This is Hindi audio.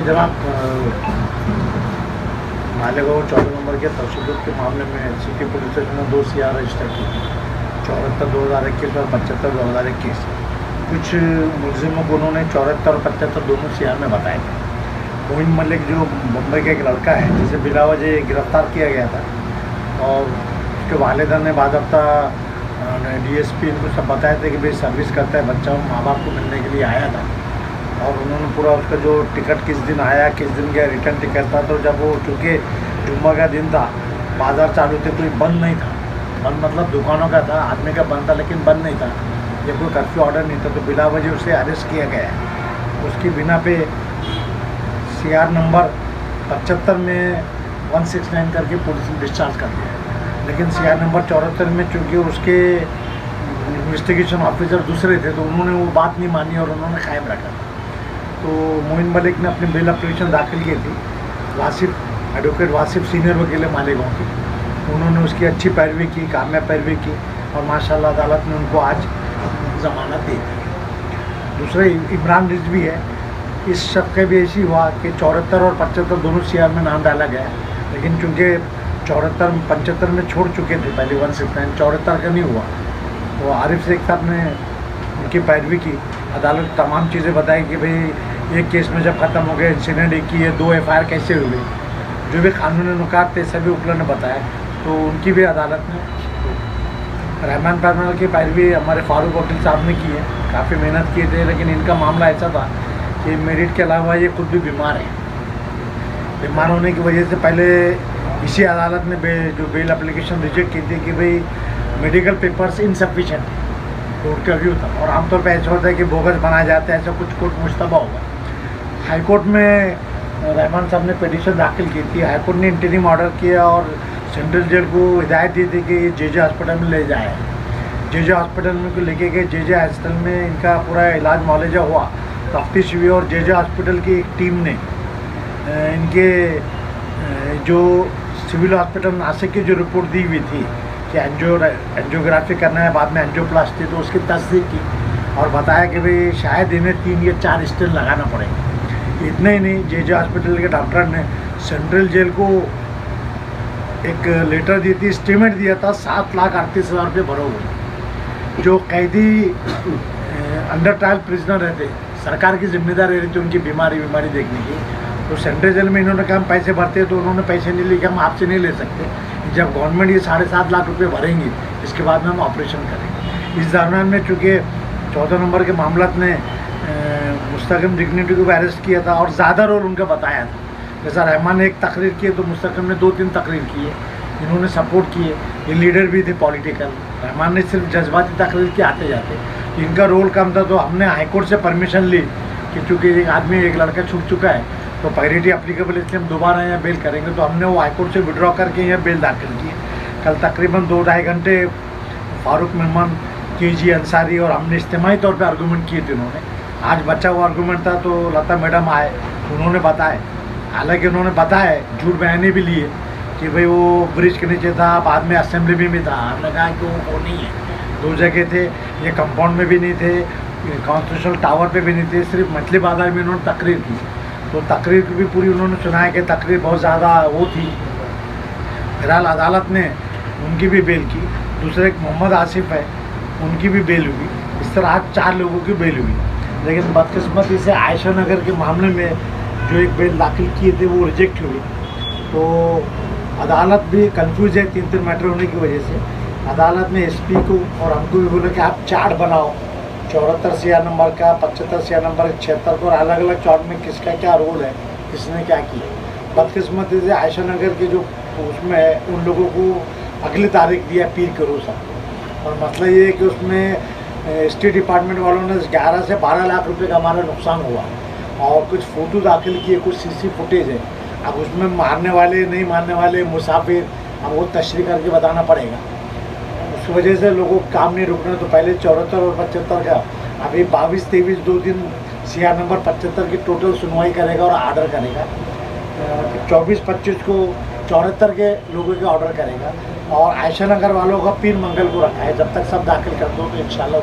जनाब मालेगांव 14 नंबर के तशद्दुद के मामले में सिटी पुलिस स्टेशन ने 2 CR रजिस्टर की, 74 2021 और 75 2021। कुछ मुलजिमों को उन्होंने 74 और 75 दोनों CR में बताए थे। मोइन मलिक जो मुंबई का एक लड़का है जिसे बिलावजह गिरफ्तार किया गया था और उसके वालिदा ने बाज़ाब्ता DSP इनको सब बताए थे कि भाई सर्विस करता है बच्चा, माँ बाप को मिलने के लिए आया था और उन्होंने पूरा उसका जो टिकट किस दिन आया किस दिन गया रिटर्न टिकट था। तो जब वो चूँकि जुम्मा का दिन था, बाज़ार चालू थे, कोई बंद नहीं था, बंद मतलब दुकानों का था, आदमी का बंद था लेकिन बंद नहीं था, ये कोई कर्फ्यू ऑर्डर नहीं था, तो बिला वजह उसे अरेस्ट किया गया। उसकी बिना पे CR नंबर 75 में 169 करके पुलिस ने डिस्चार्ज कर दिया। लेकिन CR नंबर 74 में चूँकि उसके इन्वेस्टिगेशन ऑफिसर दूसरे थे तो उन्होंने वो बात नहीं मानी और उन्होंने कायम रखा। तो मोइन मलिक ने अपनी बेल एप्लीकेशन दाखिल की थी। एडवोकेट वासिफ सीनियर वकील है मालेगांव की, उन्होंने उसकी अच्छी पैरवी की, कामयाब पैरवी की और माशाल्लाह अदालत ने उनको आज ज़मानत दी। दूसरा इमरान रिजवी है, इस शक का भी ऐसी हुआ कि 74 और 75 दोनों CR में नाम डाला गया, लेकिन चूँकि 74 75 में छोड़ चुके थे पहले 169, 74 का नहीं हुआ। तो आरिफ शेख साहब ने उनकी पैरवी की, अदालत तमाम चीज़ें बताई कि भाई एक केस में जब ख़त्म हो गया इंसिडेंट एक ही है, 2 FIR कैसे हुई, जो भी कानूनी नुकात थे सभी उपलर ने बताया। तो उनकी भी अदालत ने रहमान पैनल की पैरवी हमारे फारूक वकील साहब ने की है, काफ़ी मेहनत किए थे, लेकिन इनका मामला ऐसा था कि मेरिट के अलावा ये खुद भी बीमार है। बीमार होने की वजह से पहले इसी अदालत ने जो बेल एप्लीकेशन रिजेक्ट की थी कि भाई मेडिकल पेपर्स इनसफिशेंट है, कोर्ट का व्यू था। और आमतौर पे ऐसा होता है कि बोगस बनाए जाते हैं, ऐसा कुछ कोर्ट मुश्तबा होगा। हाई कोर्ट में रहमान साहब ने पिटीशन दाखिल की थी, हाई कोर्ट ने इंटरिम ऑर्डर किया और सेंट्रल जेल को हिदायत दी थी कि JJ हॉस्पिटल में ले जाए। JJ हॉस्पिटल में को लेके गए, JJ हॉस्पिटल में इनका पूरा इलाज मुआवजा हुआ, तफ्तीश हुई और JJ हॉस्पिटल की एक टीम ने इनके जो सिविल हॉस्पिटल नासिक की जो रिपोर्ट दी हुई थी कि एंजियोग्राफी करना है, बाद में एंजियोप्लास्टी, तो उसकी तस्दीक की और बताया कि भाई शायद इन्हें 3 या 4 स्टेंट लगाना पड़ेगा। इतना ही नहीं, JJ हॉस्पिटल के डॉक्टर ने सेंट्रल जेल को एक लेटर दी थी, स्टेटमेंट दिया था 7,38,000 रुपये भरोगे। जो कैदी अंडर ट्रायल प्रिजनर रहते, सरकार की जिम्मेदारी रहती उनकी बीमारी देखने की, तो सेंट्रल जेल में इन्होंने कहा हम पैसे भरते हैं, तो उन्होंने पैसे नहीं लिए, हम आपसे नहीं ले सकते, जब गवर्नमेंट ये 7.5 लाख रुपए भरेंगी इसके बाद में हम ऑपरेशन करेंगे। इस दरम्यान में चूँकि 14 नंबर के मामला ने मुस्तकिम डिग्निटी को भी अरेस्ट किया था और ज़्यादा रोल उनका बताया था। जैसा रहमान ने एक तकरीर की तो मुस्तकिम ने 2-3 तकरीर की है, इन्होंने सपोर्ट किए, ये लीडर भी थे पॉलिटिकल। रहमान ने सिर्फ जज्बाती तकरीर की आते जाते, इनका रोल कम था। तो हमने हाईकोर्ट से परमिशन ली कि चूँकि एक आदमी एक लड़का छूट चुका है तो प्रायोरिटी अप्लीकेबल, इसलिए हम दोबारा यहाँ बेल करेंगे। तो हमने वो हाईकोर्ट से विड्रॉ करके यहाँ बेल दाखिल की। कल तकरीबन 2-2.5 घंटे फारूक मेहमान, KG अंसारी और हमने इज्तिमाई तौर पे आर्गूमेंट किए थे। उन्होंने आज बचा हुआ आर्गूमेंट था तो लता मैडम आए, उन्होंने बताया, हालांकि उन्होंने बताया झूठ बयानी भी लिए कि भाई वो ब्रिज के नीचे था, बाद में असेंबली में था। हमने कहा कि वो नहीं है, 2 जगह थे, ये कंपाउंड में भी नहीं थे, कॉन्स्टिट्यूशनल टावर पे भी नहीं थे, सिर्फ मछली बाजार में उन्होंने तकरीर की। तो तकरीर की भी पूरी उन्होंने सुनाया कि तकरीर बहुत ज़्यादा वो थी। बहरहाल अदालत ने उनकी भी बेल की। दूसरे एक मोहम्मद आसिफ है, उनकी भी बेल हुई। इस तरह आज 4 लोगों की बेल हुई। लेकिन बदकिस्मती से आयशा नगर के मामले में जो एक बेल दाखिल किए थे वो रिजेक्ट हुई। तो अदालत भी कंफ्यूज है 3-3 मैटर होने की वजह से। अदालत ने SP को और हमको भी बोला कि आप चार्ट बनाओ 74 CR नंबर का, 75 CR नंबर, 76 को, और अलग अलग चार्ट में किसका क्या रोल है, किसने क्या किया। बदकिस्मती से आयशा नगर के जो उसमें है उन लोगों को अगली तारीख दिया पीर के रोज़। और मसला ये है कि उसमें स्टेट डिपार्टमेंट वालों ने 11 से 12 लाख रुपए का हमारा नुकसान हुआ और कुछ फ़ोटो दाखिल किए, कुछ CC फुटेज है। अब उसमें मारने वाले नहीं मारने वाले मुसाफिर, अब वो तशरीह करके बताना पड़ेगा। उस वजह से लोगों को काम नहीं रुकना। तो पहले 74 और 75 का, अभी 22-23 2 दिन CR नंबर 75 की टोटल सुनवाई करेगा और आर्डर करेगा। 24-25 को 74 के लोगों के ऑर्डर करेगा और आयशा नगर वालों का पीर मंगल को रखा है। जब तक सब दाखिल कर दो तो इंशाल्लाह